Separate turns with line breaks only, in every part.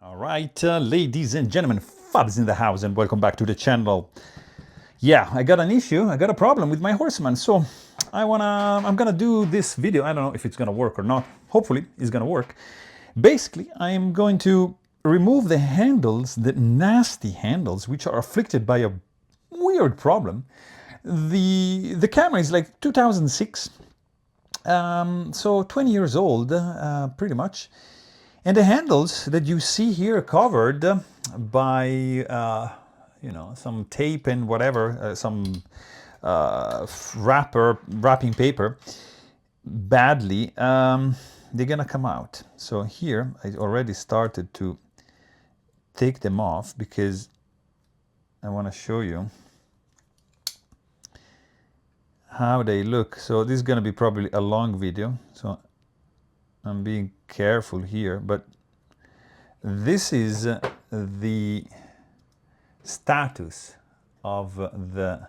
All right, ladies and gentlemen, Fabs in the house, and welcome back to the channel. Yeah, I got an issue, I got a problem with my Horseman, so I'm gonna do this video. I don't know if it's gonna work or not. Hopefully, it's gonna work. Basically, I am going to remove the handles, the nasty handles, which are afflicted by a weird problem. The camera is like 2006, so 20 years old, pretty much. And the handles that you see here covered by, some tape and whatever, some wrapping paper, badly, they're gonna come out. So here I already started to take them off because I want to show you how they look. So this is gonna be probably a long video, so I'm being careful here, but this is the status of the,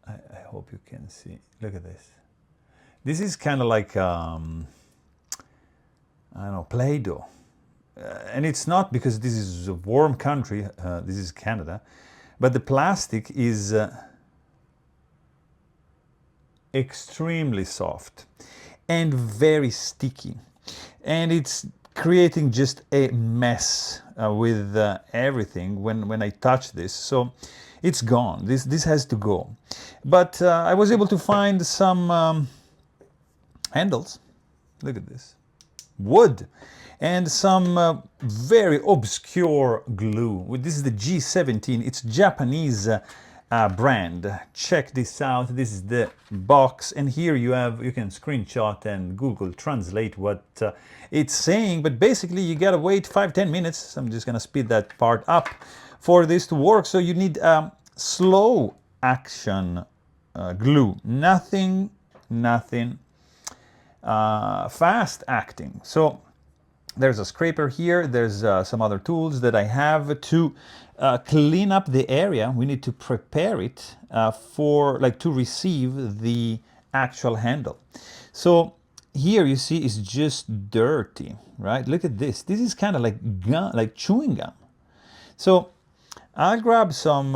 I hope you can see, look at this. This is kind of like, I don't know, Play-Doh. And it's not because this is a warm country, this is Canada, but the plastic is extremely soft and very sticky, and it's creating just a mess with everything when I touch this. So it's gone. This has to go. But I was able to find some handles. Look at this, wood, and some very obscure glue. This is the G17. It's Japanese brand. Check this out. This is the box, and here you can screenshot and Google Translate what it's saying, but basically you gotta wait 5-10 minutes. So I'm just gonna speed that part up for this to work. So you need slow action glue, nothing fast acting. So there's a scraper here, there's some other tools that I have to clean up the area. We need to prepare it to receive the actual handle. So here you see it's just dirty, right? Look at this. This is kind of like gum, like chewing gum. So I'll grab some,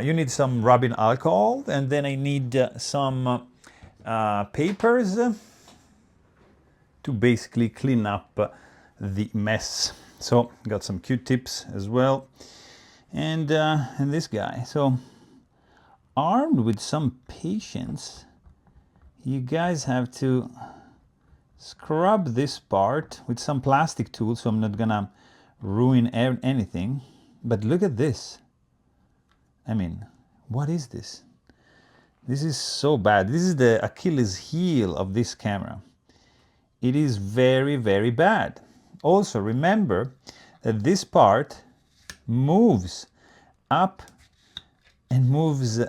you need some rubbing alcohol, and then I need some papers to basically clean up the mess. So got some Q-tips as well, and this guy. So armed with some patience, you guys have to scrub this part with some plastic tools, so I'm not gonna ruin anything. But look at this. I mean, what is this? This is so bad. This is the Achilles heel of this camera. It is very, very bad. Also remember that this part moves up and moves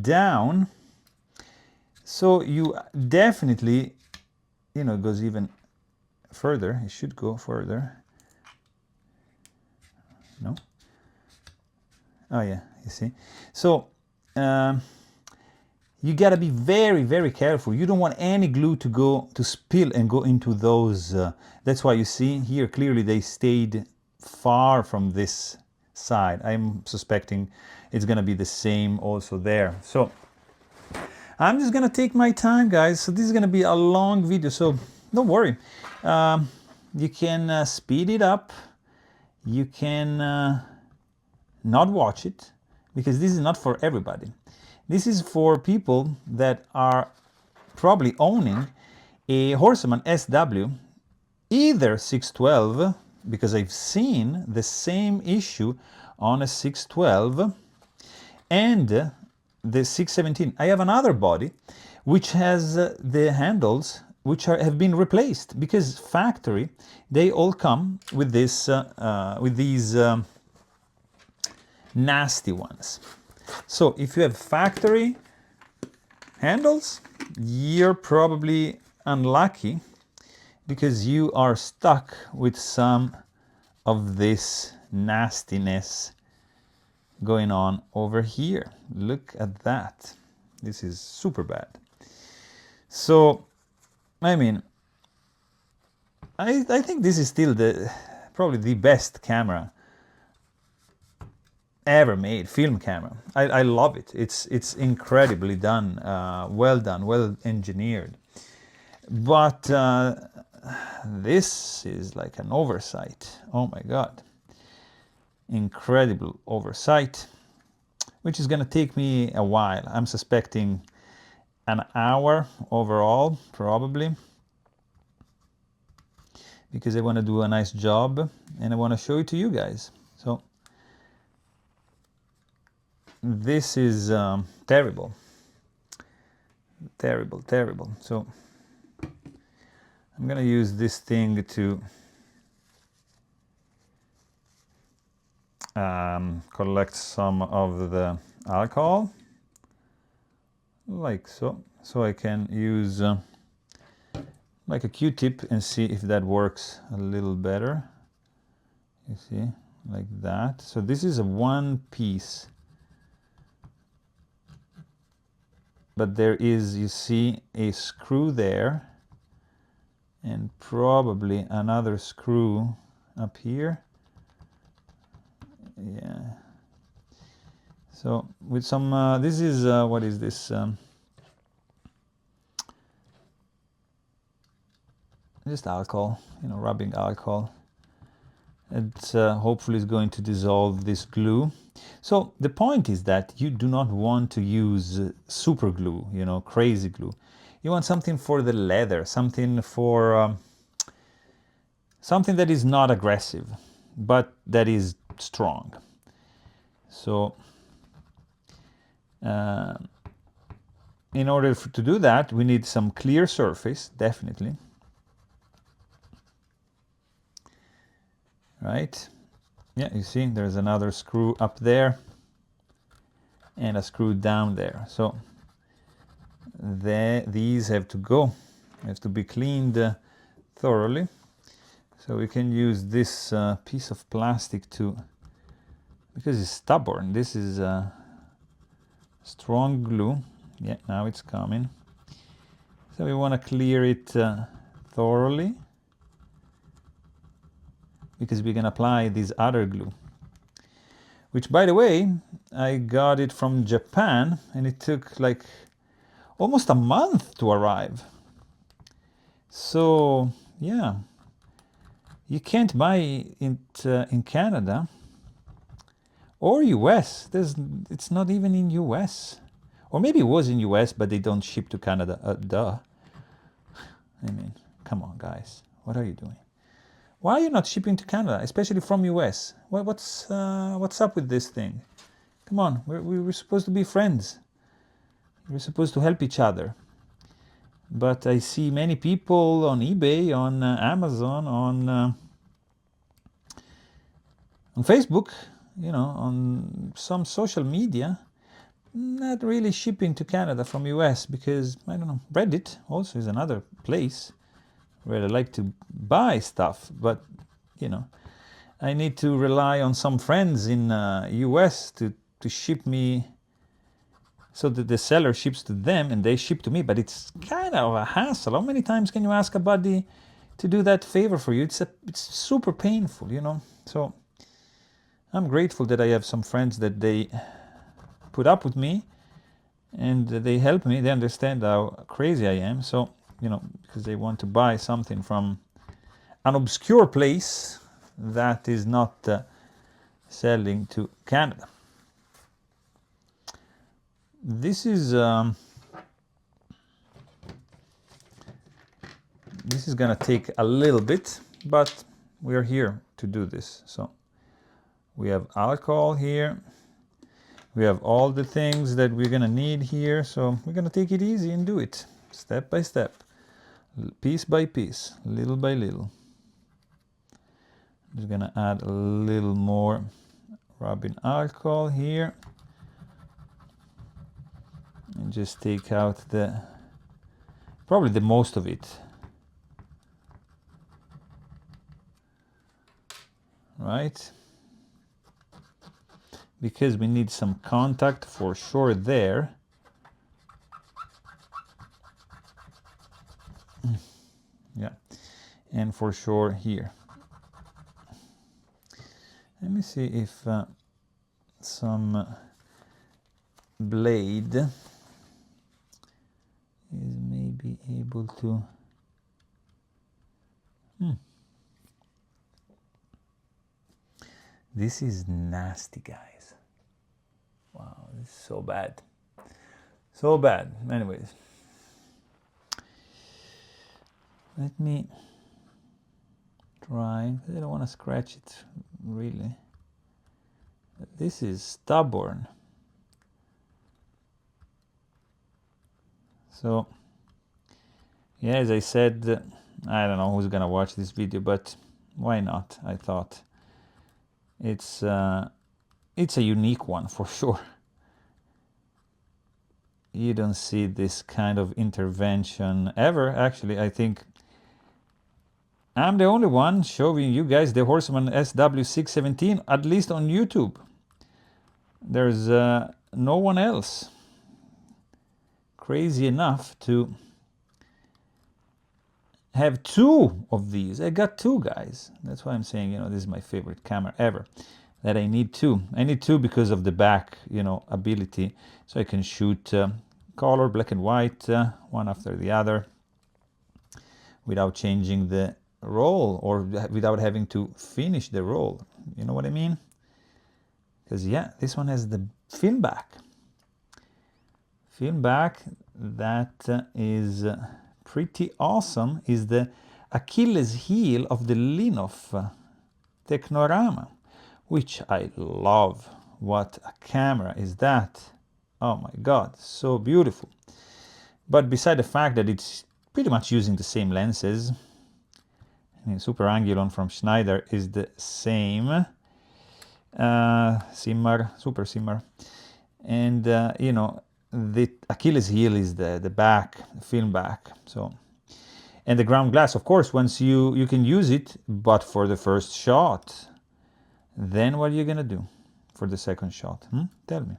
down, so you definitely, it goes even further. It should go further. No? Oh yeah, you see. So you gotta be very, very careful. You don't want any glue to spill and go into those. That's why you see here clearly they stayed far from this side. I'm suspecting it's gonna be the same also there. So I'm just gonna take my time, guys. So this is gonna be a long video, so don't worry. You can speed it up. You can not watch it, because this is not for everybody. This is for people that are probably owning a Horseman SW, either 612, because I've seen the same issue on a 612, and the 617. I have another body which has the handles which have been replaced, because factory they all come with this with these nasty ones. So if you have factory handles, you're probably unlucky, because you are stuck with some of this nastiness going on over here. Look at that. This is super bad. So I mean, I think this is still the probably the best camera ever made, film camera. I love it. It's incredibly done, well engineered. But this is like an oversight. Oh my God. Incredible oversight, which is going to take me a while. I'm suspecting an hour overall, probably, because I want to do a nice job and I want to show it to you guys. So this is terrible, terrible, terrible. So I'm going to use this thing to collect some of the alcohol, like so. So I can use like a Q-tip and see if that works a little better. You see, like that. So this is a one piece. But there is, you see, a screw there and probably another screw up here. Yeah. So with some, this is, what is this? Just alcohol, you know, rubbing alcohol. It hopefully is going to dissolve this glue. So the point is that you do not want to use super glue, you know, crazy glue. You want something for the leather, something for something that is not aggressive, but that is strong. So in order to do that, we need some clear surface, definitely. Right? Yeah, you see, there's another screw up there and a screw down there. So these have to go, have to be cleaned thoroughly. So we can use this piece of plastic to, because it's stubborn, this is strong glue. Yeah, now it's coming. So we want to clear it thoroughly, because we can apply this other glue, which, by the way, I got it from Japan and it took like almost a month to arrive. So yeah, you can't buy it in Canada or US. It's not even in US, or maybe it was in US but they don't ship to Canada. Duh. I mean, come on guys, what are you doing? Why are you not shipping to Canada, especially from US? What's up with this thing? Come on, we're supposed to be friends. We're supposed to help each other. But I see many people on eBay, on Amazon, on Facebook, you know, on some social media, not really shipping to Canada from US, because, I don't know, Reddit also is another place where I like to buy stuff, but, you know, I need to rely on some friends in US to ship me, so that the seller ships to them and they ship to me, but it's kind of a hassle. How many times can you ask a buddy to do that favor for you? It's super painful, you know. So I'm grateful that I have some friends that they put up with me and they help me. They understand how crazy I am. So, you know, because they want to buy something from an obscure place that is not selling to Canada. This is gonna take a little bit, but we're here to do this. So we have alcohol here. We have all the things that we're gonna need here. So we're gonna take it easy and do it step by step, piece by piece, little by little. I'm just gonna add a little more rubbing alcohol here and just take out probably the most of it. Right? Because we need some contact for sure there. Yeah, and for sure here. Let me see if some blade is maybe able to... This is nasty, guys. Wow, this is so bad. So bad. Anyways, let me try. I don't want to scratch it, really. But this is stubborn. So, yeah, as I said, I don't know who's gonna watch this video, but why not? I thought it's a unique one for sure. You don't see this kind of intervention ever. Actually, I think I'm the only one showing you guys the Horseman SW617, at least on YouTube. There's no one else crazy enough to have two of these. I got two, guys. That's why I'm saying, you know, this is my favorite camera ever. That I need two. I need two because of the back, you know, ability. So I can shoot color, black and white, one after the other, without changing the roll or without having to finish the roll. You know what I mean? Because, yeah, this one has the film back. Film back that is pretty awesome. Is the Achilles heel of the Linov Technorama, which I love. What a camera is that? Oh my God, so beautiful. But beside the fact that it's pretty much using the same lenses, I mean, Super Angulon from Schneider is the same. Simmer, Super Simmer. And, you know, the Achilles heel is the back, the film back. So, and the ground glass, of course, once you can use it, but for the first shot. Then what are you gonna do for the second shot? Tell me.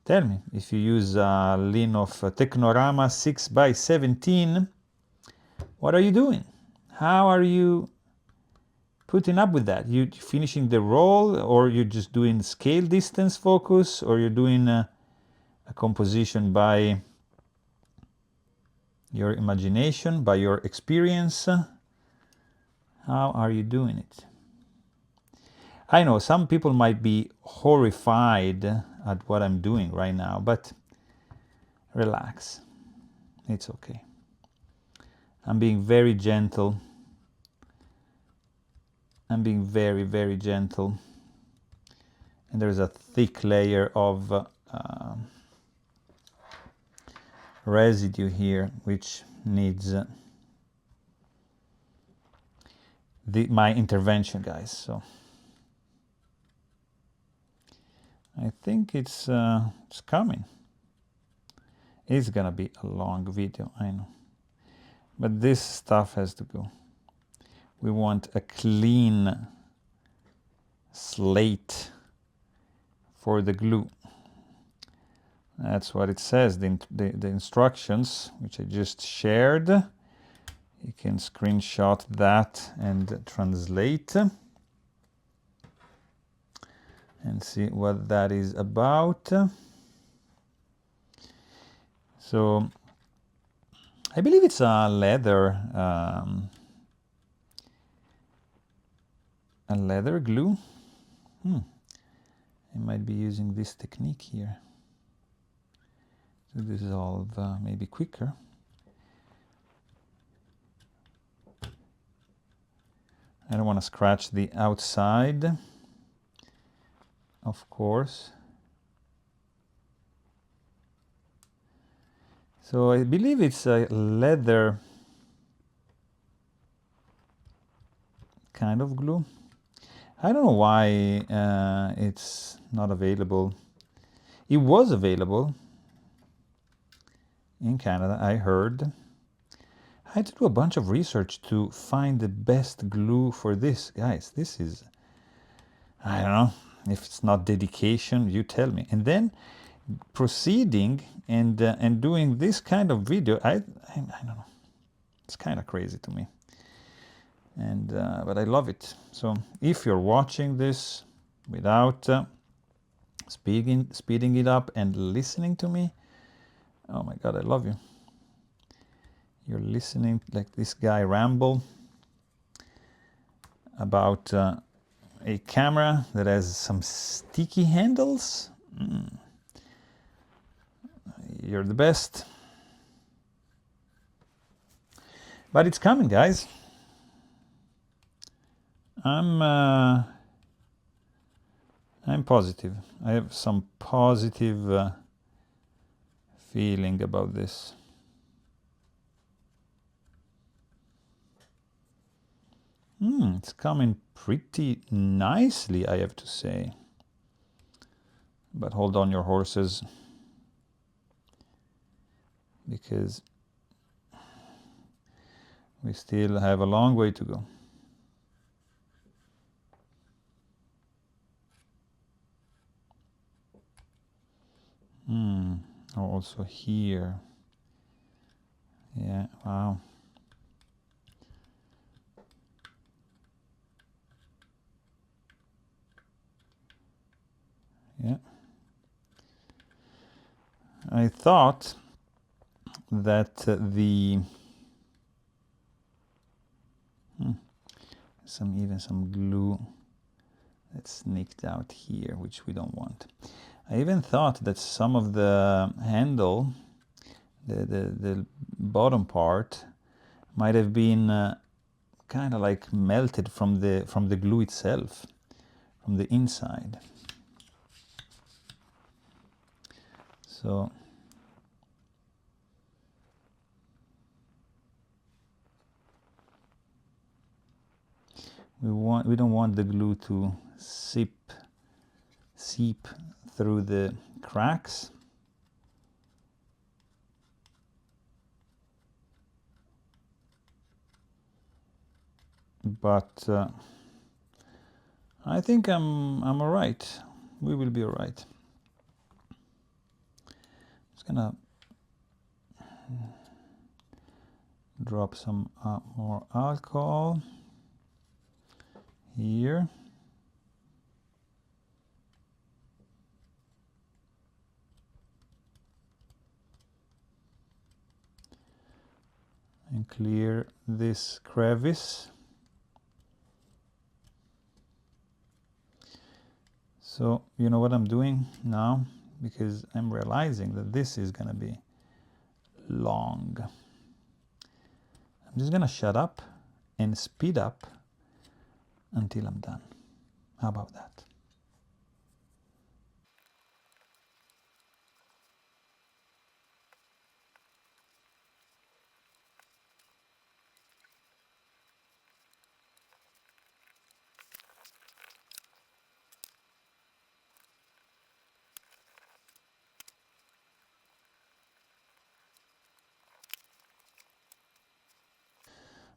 Tell me, if you use a Linov Technorama 6x17, what are you doing? How are you putting up with that? You finishing the roll, or you're just doing scale distance focus, or you're doing a composition by your imagination, by your experience? How are you doing it? I know some people might be horrified at what I'm doing right now, but relax. It's okay. I'm being very gentle. I'm being very, very gentle. And there's a thick layer of residue here, which needs my intervention, guys. So I think it's coming. It's gonna be a long video, I know. But this stuff has to go. We want a clean slate for the glue. That's what it says, the instructions, which I just shared. You can screenshot that and translate and see what that is about. So I believe it's a leather glue. I might be using this technique here to dissolve maybe quicker. I don't want to scratch the outside, of course. So I believe it's a leather kind of glue. I don't know why it's not available. It was available in Canada, I heard. I had to do a bunch of research to find the best glue for this. Guys, this is, I don't know, if it's not dedication, you tell me. And then proceeding and doing this kind of video, I don't know. It's kind of crazy to me. And but I love it. So if you're watching this without speeding it up and listening to me, oh my God, I love you. You're listening like this guy ramble about a camera that has some sticky handles. You're the best. But it's coming, guys. I'm positive. I have some positive feeling about this. It's coming pretty nicely, I have to say. But hold on your horses, because we still have a long way to go. Also here. Yeah, wow. Yeah. I thought that even some glue that sneaked out here, which we don't want. I even thought that some of the handle, the bottom part, might have been kind of like melted from the glue itself, from the inside. So we don't want the glue to seep through the cracks. But I think I'm all right. We will be all right. Just gonna drop some more alcohol here. And clear this crevice. So you know what I'm doing now, because I'm realizing that this is gonna be long. I'm just gonna shut up and speed up until I'm done. How about that?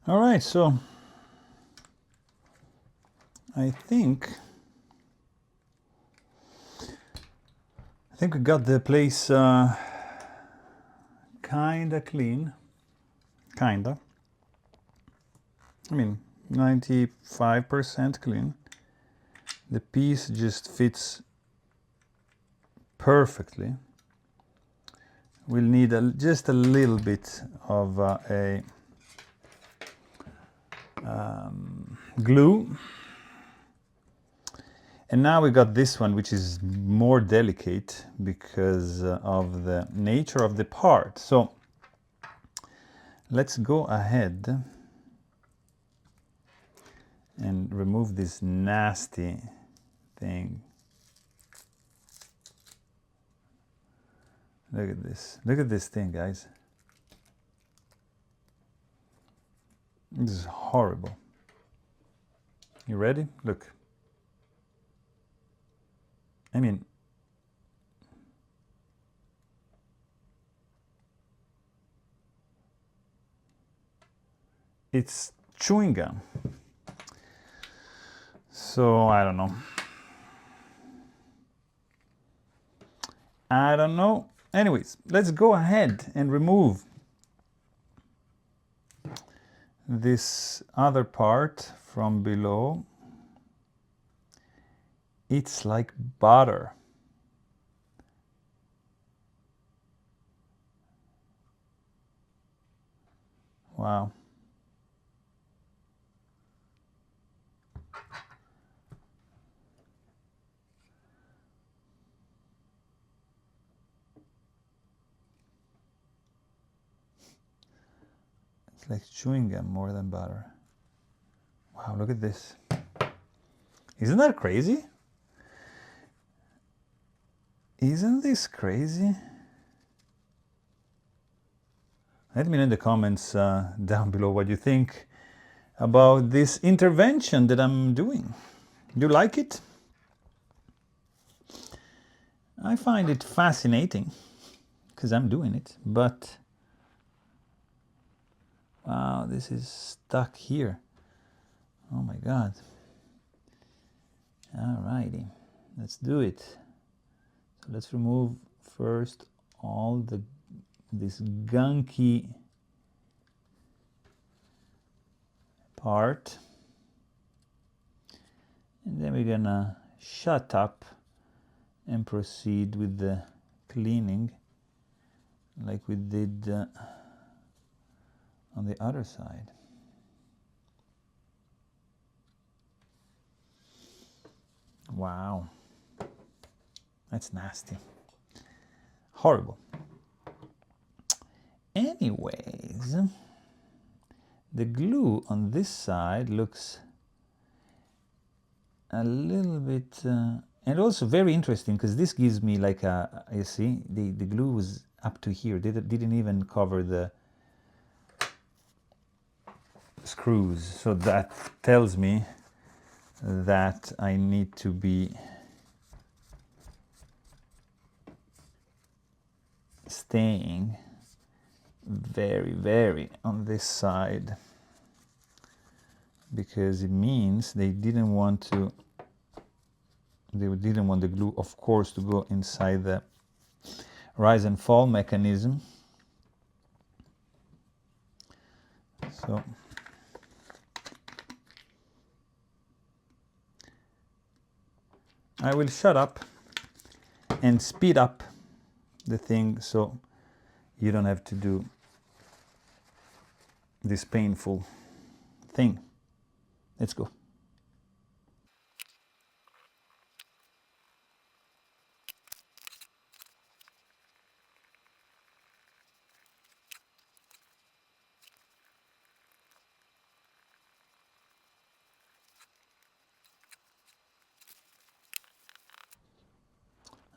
All right, so I think we got the place kinda clean. Kinda. I mean, 95% clean. The piece just fits perfectly. We'll need just a little bit of a glue. And now we got this one, which is more delicate because of the nature of the part. So let's go ahead and remove this nasty thing. Look at this. Look at this thing, guys. This is horrible. You ready? Look. I mean, it's chewing gum. So I don't know. I don't know. Anyways, let's go ahead and remove this other part from below, it's like butter. Wow. It's like chewing gum more than butter. Wow, look at this. Isn't that crazy? Isn't this crazy? Let me know in the comments down below what you think about this intervention that I'm doing. Do you like it? I find it fascinating because I'm doing it, but wow, this is stuck here. Oh my God. Alrighty, let's do it. So let's remove first all this gunky part, and then we're gonna shut up and proceed with the cleaning like we did on the other side. Wow, that's nasty, horrible. Anyways, the glue on this side looks a little bit and also very interesting because this gives me like a, you see, the glue was up to here, didn't even cover the screws, so that tells me that I need to be staying very on this side, because it means they didn't want the glue, of course, to go inside the rise and fall mechanism. So I will shut up and speed up the thing so you don't have to do this painful thing. Let's go.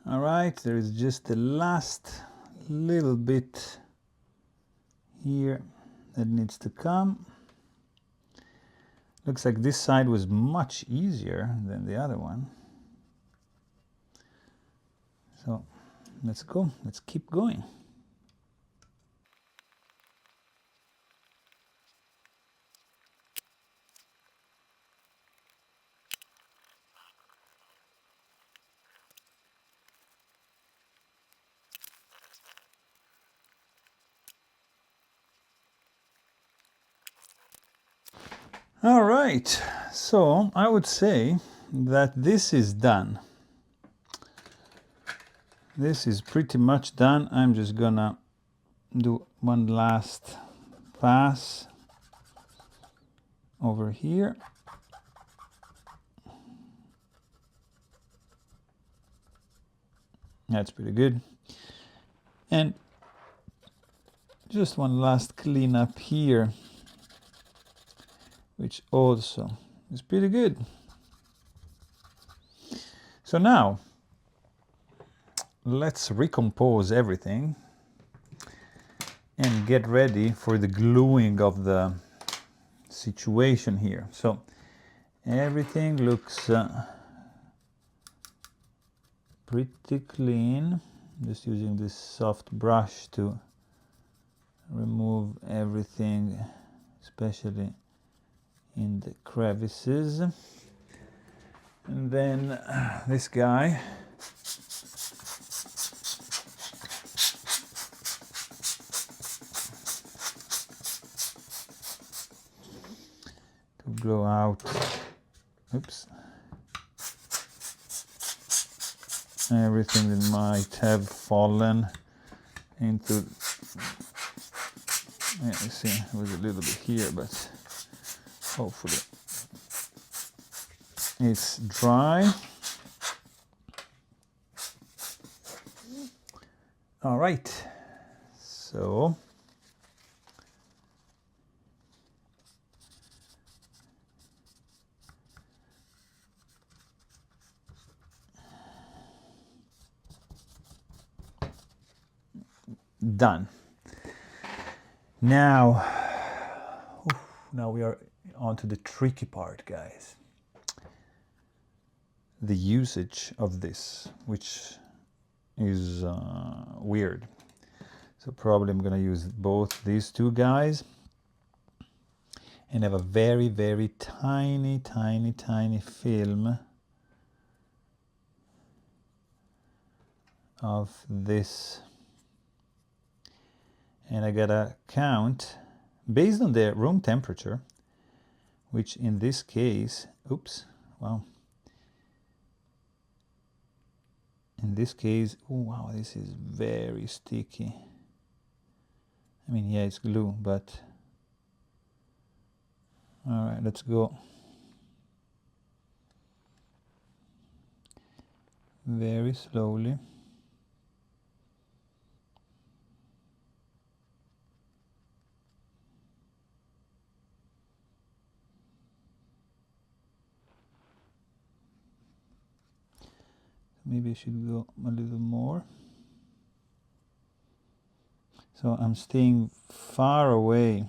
All right, there is just the last little bit here that needs to come. Looks like this side was much easier than the other one. So let's go, let's keep going. All right, so I would say that this is done. This is pretty much done. I'm just gonna do one last pass over here. That's pretty good. And just one last clean up here, which also is pretty good. So now let's recompose everything and get ready for the gluing of the situation here. So everything looks pretty clean. Just using this soft brush to remove everything, especially in the crevices. And then this guy, blow out. Oops. Everything that might have fallen into. Yeah, you see, it was a little bit here, but hopefully it's dry. All right, so done. Now we are on to the tricky part, guys. The usage of this, which is weird. So probably I'm going to use both these two guys and have a very, very tiny, tiny, tiny film of this. And I gotta count based on the room temperature, which in this case, oops, wow. In this case, oh wow, this is very sticky. I mean, yeah, it's glue, but all right, let's go. Very slowly. Maybe I should go a little more. So I'm staying far away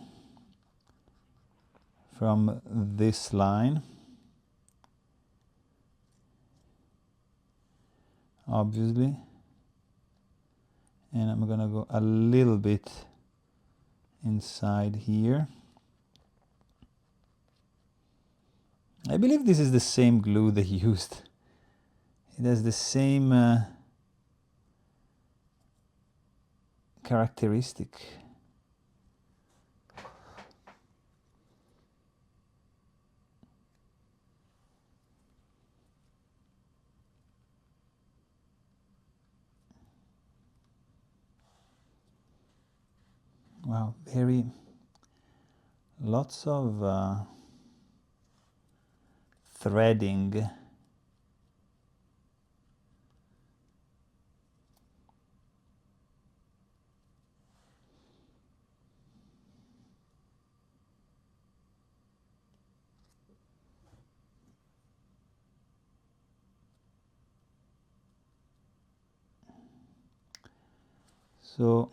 from this line, obviously, and I'm gonna go a little bit inside here. I believe this is the same glue they used. It has the same characteristic. Wow, lots of threading. So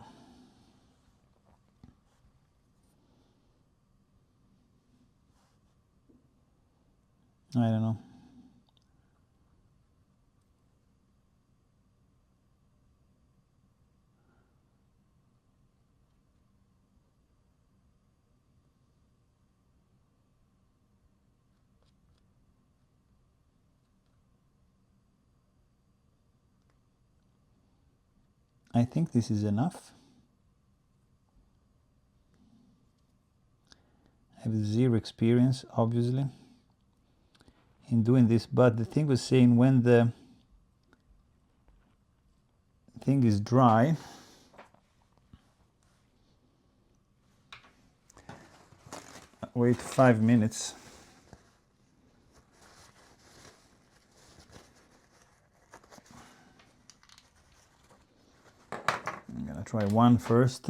I don't know. I think this is enough. I have zero experience, obviously, in doing this, but the thing was saying when the thing is dry, wait 5 minutes. I'm gonna try one first.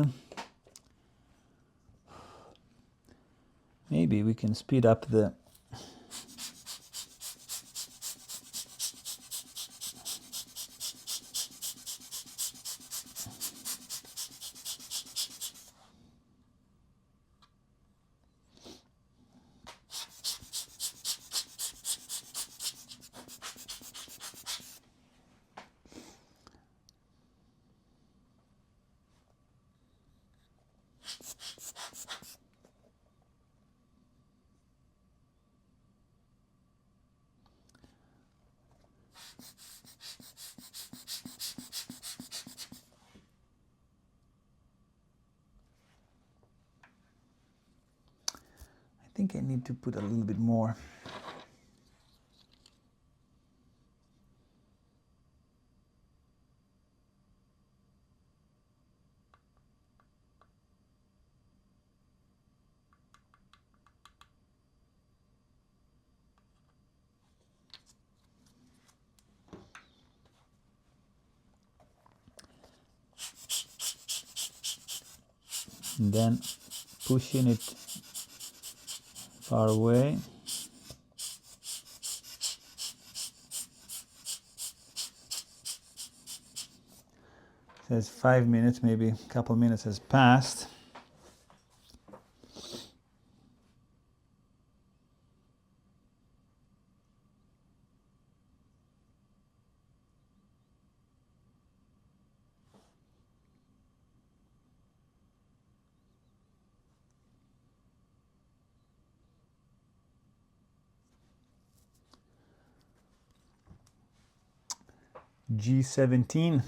Maybe we can speed up the think I need to put a little bit more. And then pushing it far away. It says 5 minutes, maybe a couple minutes has passed. G17.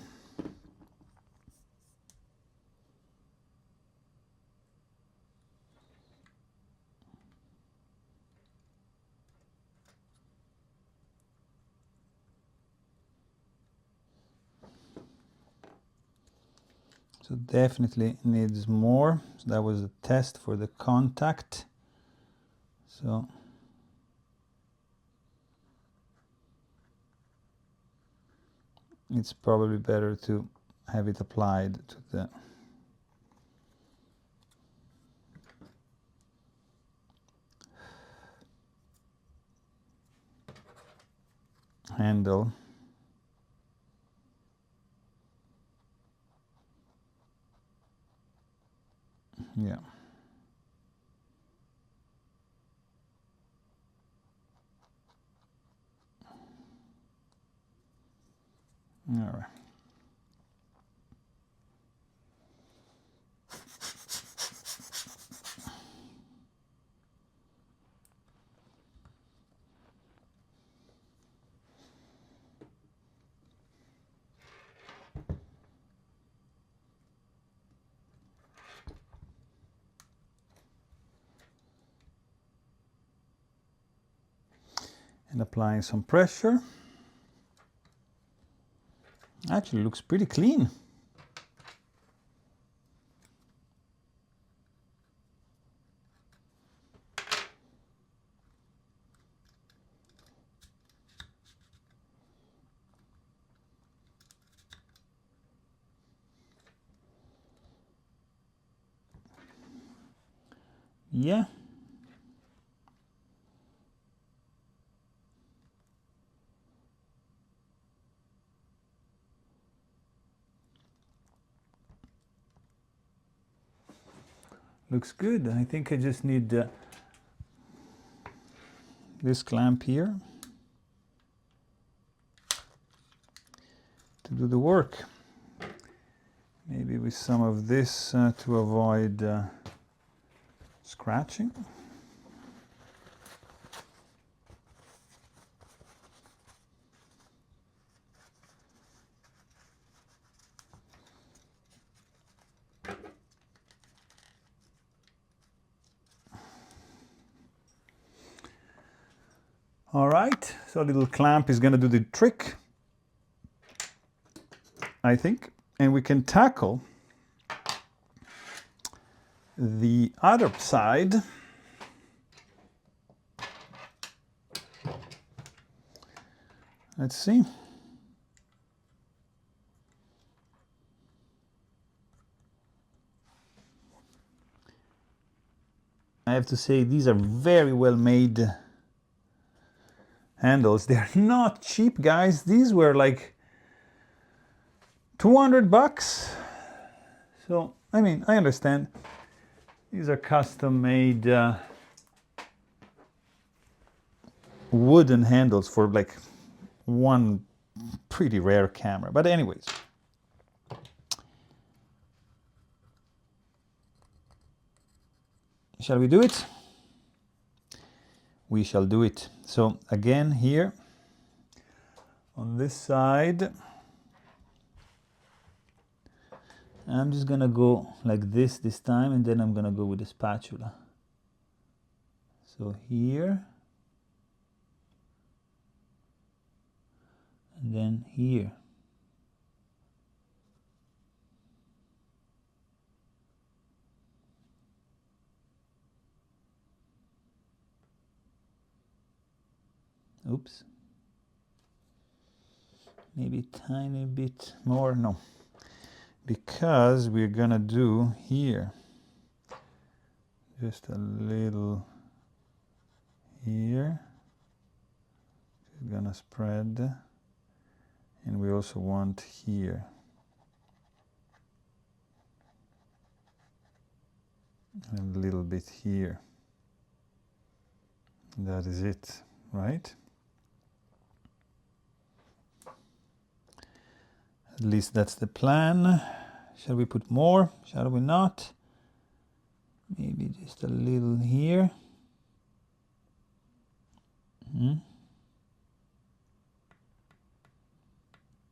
So definitely needs more. So that was a test for the contact. So it's probably better to have it applied to the handle. Yeah. All right. And applying some pressure. Actually looks pretty clean. Yeah. Looks good. I think I just need this clamp here to do the work. Maybe with some of this to avoid scratching. All right, so a little clamp is going to do the trick, I think, and we can tackle the other side. Let's see. I have to say these are very well made handles. They're not cheap, guys. These were like 200 bucks. So, I mean, I understand. These are custom made wooden handles for like one pretty rare camera. But anyways. Shall we do it? We shall do it. So again here on this side, I'm just gonna go like this time, and then I'm gonna go with the spatula. So here, and then here. Oops. Maybe tiny bit more, no. Because we're gonna do here just a little here. It's gonna spread, and we also want here. And a little bit here. That is it, right? At least that's the plan. Shall we put more? Shall we not? Maybe just a little here.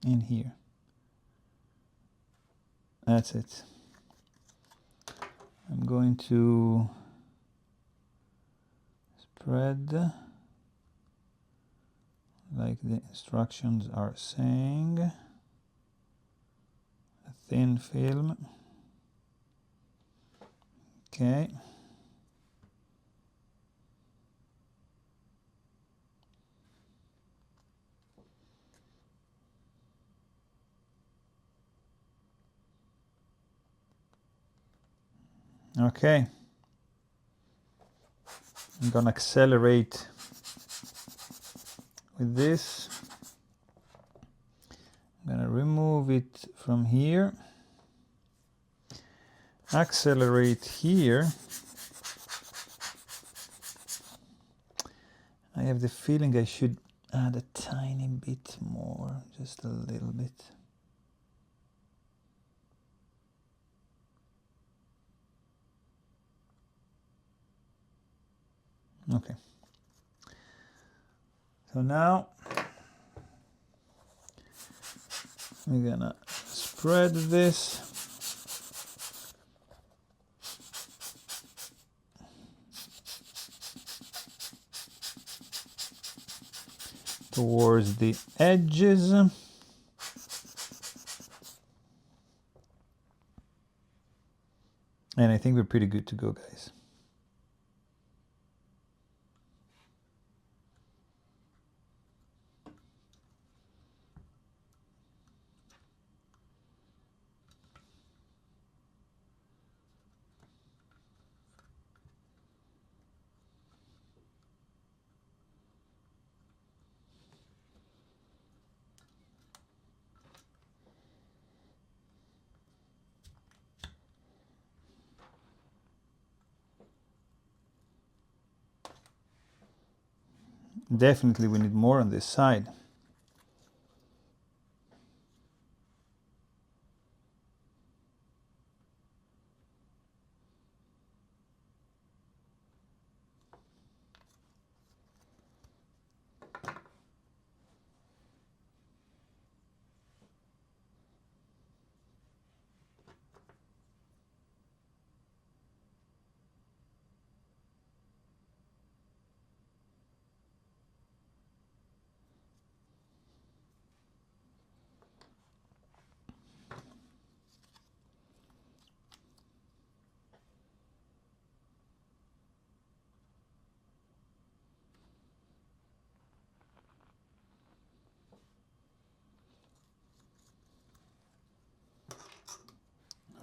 And here. That's it. I'm going to spread like the instructions are saying. A thin film. Okay. Okay. I'm gonna accelerate with this. I'm gonna remove it from here. Accelerate here. I have the feeling I should add a tiny bit more, just a little bit. Okay. So now we're gonna spread this. Towards the edges. And I think we're pretty good to go, guys. Definitely we need more on this side.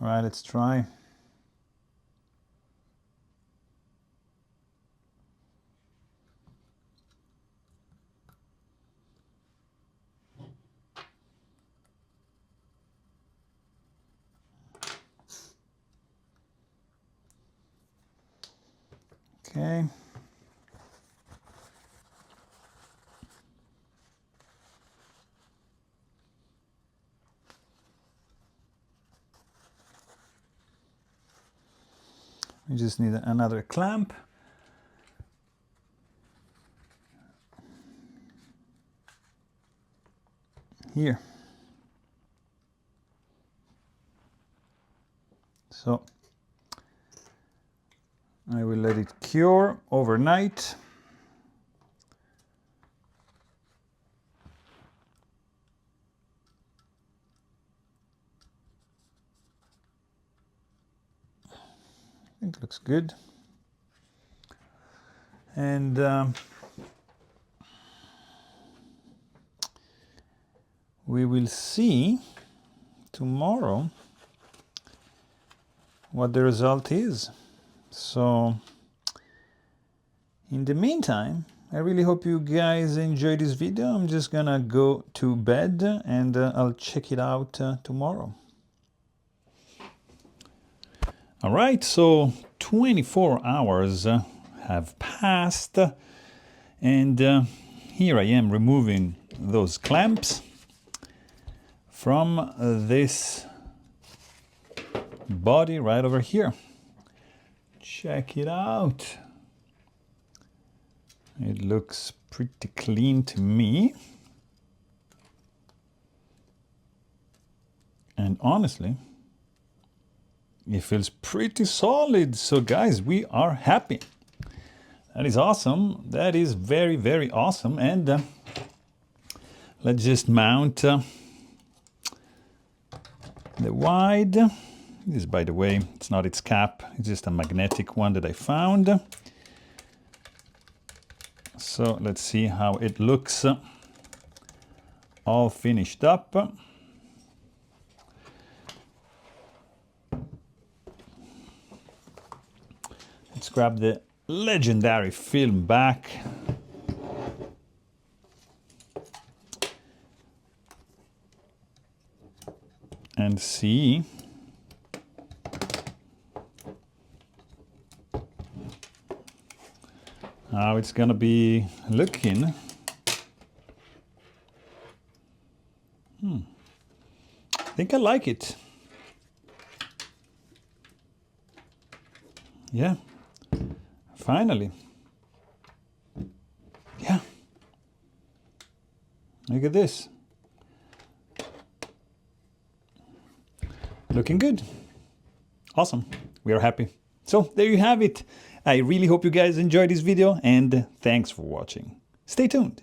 All right, let's try. Okay. We just need another clamp. Here. So I will let it cure overnight. It looks good. And we will see tomorrow what the result is. So in the meantime, I really hope you guys enjoyed this video. I'm just gonna go to bed and I'll check it out tomorrow. All right, so 24 hours have passed, and here I am removing those clamps from this body right over here. Check it out. It looks pretty clean to me. And honestly, it feels pretty solid. So guys, we are happy. That is awesome. That is very, very awesome. And let's just mount the wide. This, by the way, it's not its cap. It's just a magnetic one that I found. So let's see how it looks all finished up. Let's grab the legendary film back. And see how it's gonna be looking. I think I like it. Yeah, finally. Yeah, look at this. Looking good. Awesome. We are happy. So there you have it. I really hope you guys enjoyed this video, and thanks for watching. Stay tuned.